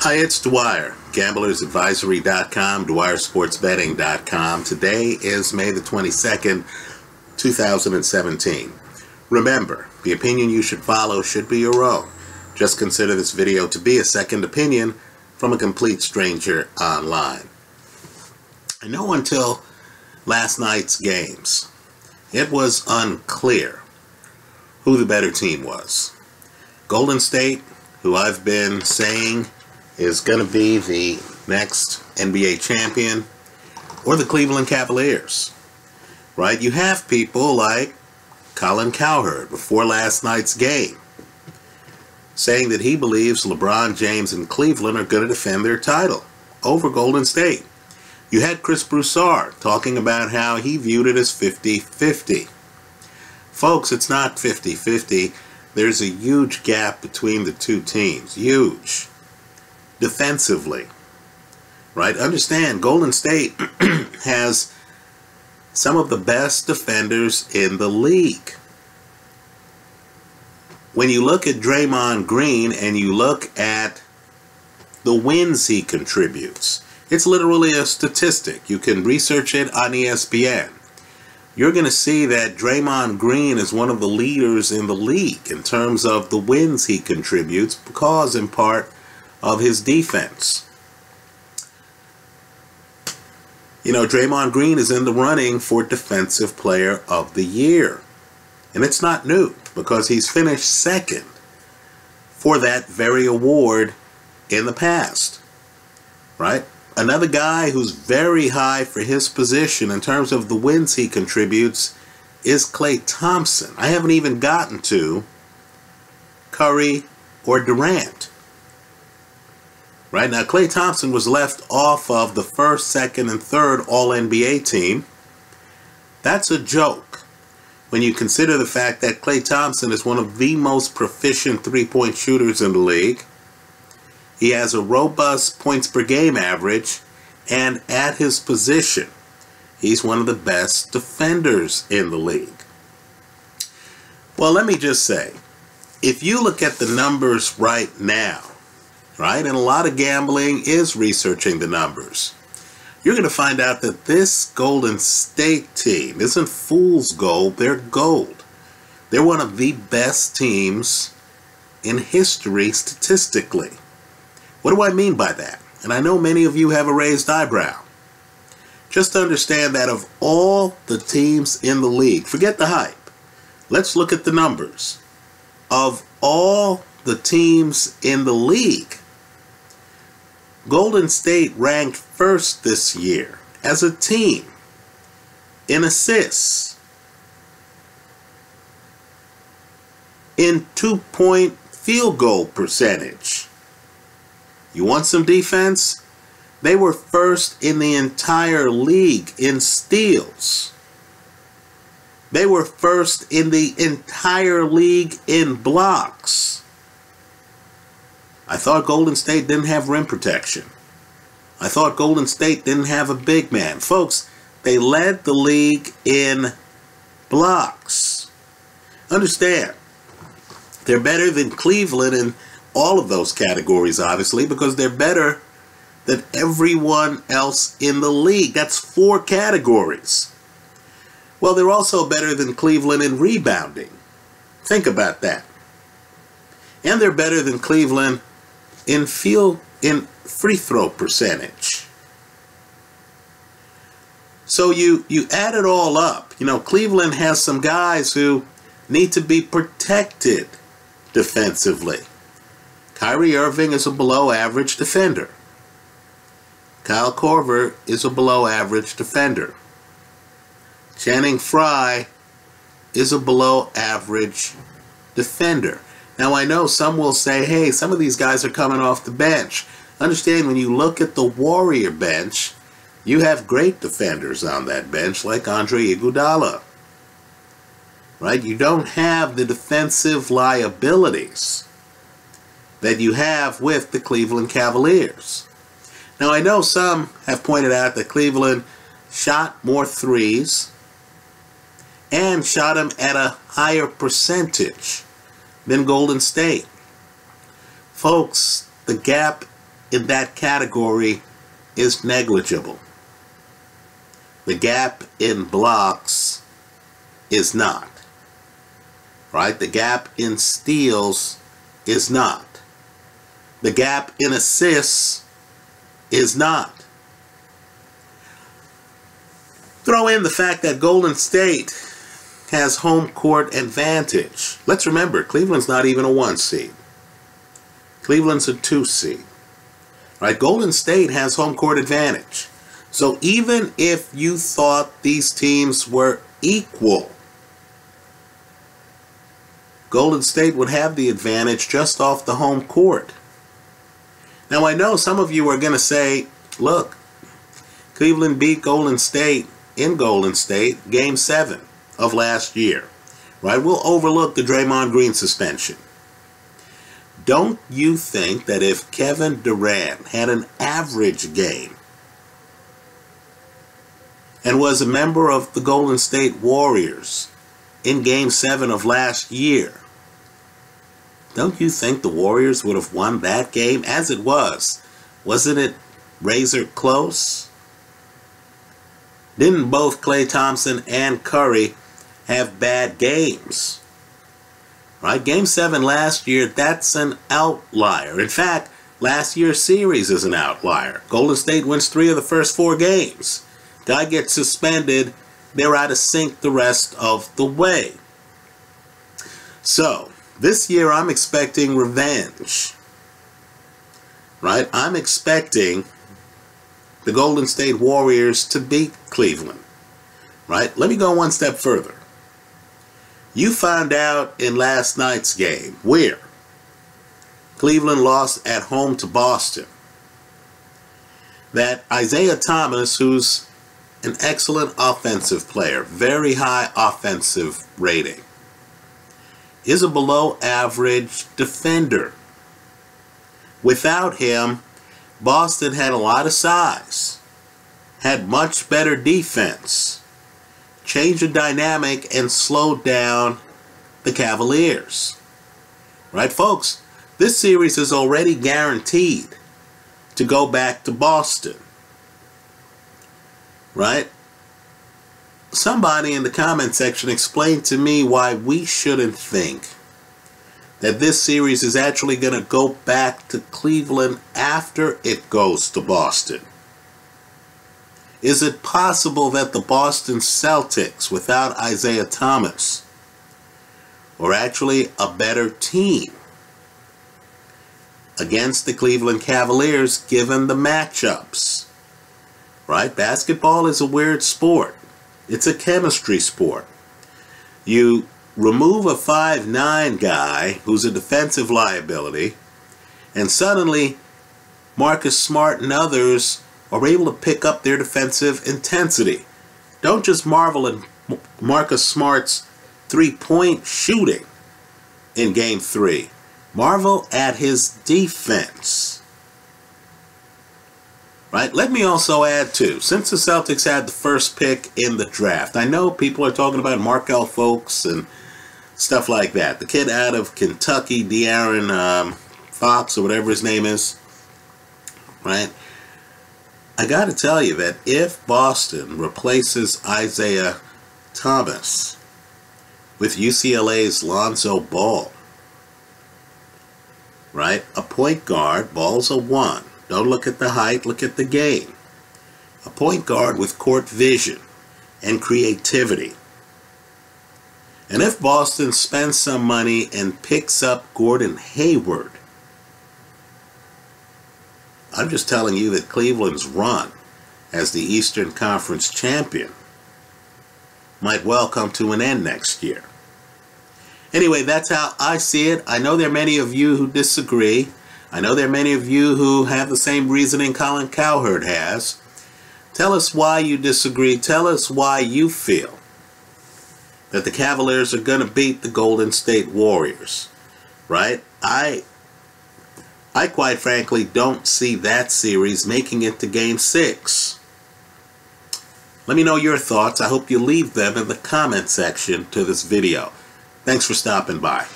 Hi, it's Dwyer, gamblersadvisory.com, dwyersportsbetting.com. Today is May the 22nd, 2017. Remember, the opinion you should follow should be your own. Just consider this video to be a second opinion from a complete stranger online. I know until last night's games, it was unclear who the better team was. Golden State, who I've been saying is going to be the next NBA champion, or the Cleveland Cavaliers, right? You have people like Colin Cowherd before last night's game saying that he believes LeBron James and Cleveland are going to defend their title over Golden State. You had Chris Broussard talking about how he viewed it as 50-50. Folks, it's not 50-50. There's a huge gap between the two teams. Huge. Defensively, right? Understand, Golden State has some of the best defenders in the league. When you look at Draymond Green and you look at the wins he contributes, it's literally a statistic. You can research it on ESPN. You're going to see that Draymond Green is one of the leaders in the league in terms of the wins he contributes because, in part, of his defense. You know, Draymond Green is in the running for Defensive Player of the Year. And it's not new, because he's finished second for that very award in the past. Right? Another guy who's very high for his position in terms of the wins he contributes is Klay Thompson. I haven't even gotten to Curry or Durant. Right now, Klay Thompson was left off of the first, second, and third All-NBA team. That's a joke when you consider the fact that Klay Thompson is one of the most proficient three-point shooters in the league. He has a robust points per game average, and at his position, he's one of the best defenders in the league. Well, let me just say, if you look at the numbers right now, right, and a lot of gambling is researching the numbers, you're going to find out that this Golden State team isn't fool's gold, they're gold. They're one of the best teams in history statistically. What do I mean by that? And I know many of you have a raised eyebrow. Just understand that of all the teams in the league, forget the hype, let's look at the numbers. Of all the teams in the league, Golden State ranked first this year as a team in assists, in two-point field goal percentage. You want some defense? They were first in the entire league in steals. They were first in the entire league in blocks. I thought Golden State didn't have rim protection. I thought Golden State didn't have a big man. Folks, they led the league in blocks. Understand, they're better than Cleveland in all of those categories, obviously, because they're better than everyone else in the league. That's 4 categories. Well, they're also better than Cleveland in rebounding. Think about that. And they're better than Cleveland in free throw percentage. So you add it all up. You know, Cleveland has some guys who need to be protected defensively. Kyrie Irving is a below average defender. Kyle Korver is a below average defender. Channing Frye is a below average defender. Now, I know some will say, hey, some of these guys are coming off the bench. Understand, when you look at the Warrior bench, you have great defenders on that bench, like Andre Iguodala. Right? You don't have the defensive liabilities that you have with the Cleveland Cavaliers. Now, I know some have pointed out that Cleveland shot more threes and shot them at a higher percentage than Golden State. Folks, the gap in that category is negligible. The gap in blocks is not. Right? The gap in steals is not. The gap in assists is not. Throw in the fact that Golden State has home court advantage. Let's remember, Cleveland's not even a 1 seed. Cleveland's a 2 seed. Right? Golden State has home court advantage. So even if you thought these teams were equal, Golden State would have the advantage just off the home court. Now I know some of you are going to say, look, Cleveland beat Golden State in Golden State, Game 7 of last year. Right? We'll overlook the Draymond Green suspension. Don't you think that if Kevin Durant had an average game and was a member of the Golden State Warriors in Game 7 of last year, don't you think the Warriors would have won that game? As it was, wasn't it razor close? Didn't both Klay Thompson and Curry have bad games? Right? Game 7 last year, that's an outlier. In fact, last year's series is an outlier. Golden State wins 3 of the first 4 games. Guy gets suspended, they're out of sync the rest of the way. So, this year I'm expecting revenge. Right? I'm expecting the Golden State Warriors to beat Cleveland. Right? Let me go one step further. You found out in last night's game where Cleveland lost at home to Boston that Isaiah Thomas, who's an excellent offensive player, very high offensive rating, is a below average defender. Without him, Boston had a lot of size, had much better defense, changed the dynamic, and slowed down the Cavaliers. Right, folks? This series is already guaranteed to go back to Boston. Right? Somebody in the comment section explain to me why we shouldn't think that this series is actually going to go back to Cleveland after it goes to Boston. Is it possible that the Boston Celtics, without Isaiah Thomas, are actually a better team against the Cleveland Cavaliers given the matchups? Right? Basketball is a weird sport. It's a chemistry sport. You remove a 5'9" guy who's a defensive liability, and suddenly Marcus Smart and others are able to pick up their defensive intensity. Don't just marvel at Marcus Smart's three-point shooting in Game 3. Marvel at his defense. Right? Let me also add, too, since the Celtics had the first pick in the draft, I know people are talking about Markelle Fultz and stuff like that. The kid out of Kentucky, De'Aaron Fox, or whatever his name is. Right? I got to tell you that if Boston replaces Isaiah Thomas with UCLA's Lonzo Ball, right? A point guard, Ball's a 1. Don't look at the height, look at the game. A point guard with court vision and creativity. And if Boston spends some money and picks up Gordon Hayward, I'm just telling you that Cleveland's run as the Eastern Conference champion might well come to an end next year. Anyway, that's how I see it. I know there are many of you who disagree. I know there are many of you who have the same reasoning Colin Cowherd has. Tell us why you disagree. Tell us why you feel that the Cavaliers are going to beat the Golden State Warriors. Right? I quite frankly don't see that series making it to Game 6. Let me know your thoughts. I hope you leave them in the comment section to this video. Thanks for stopping by.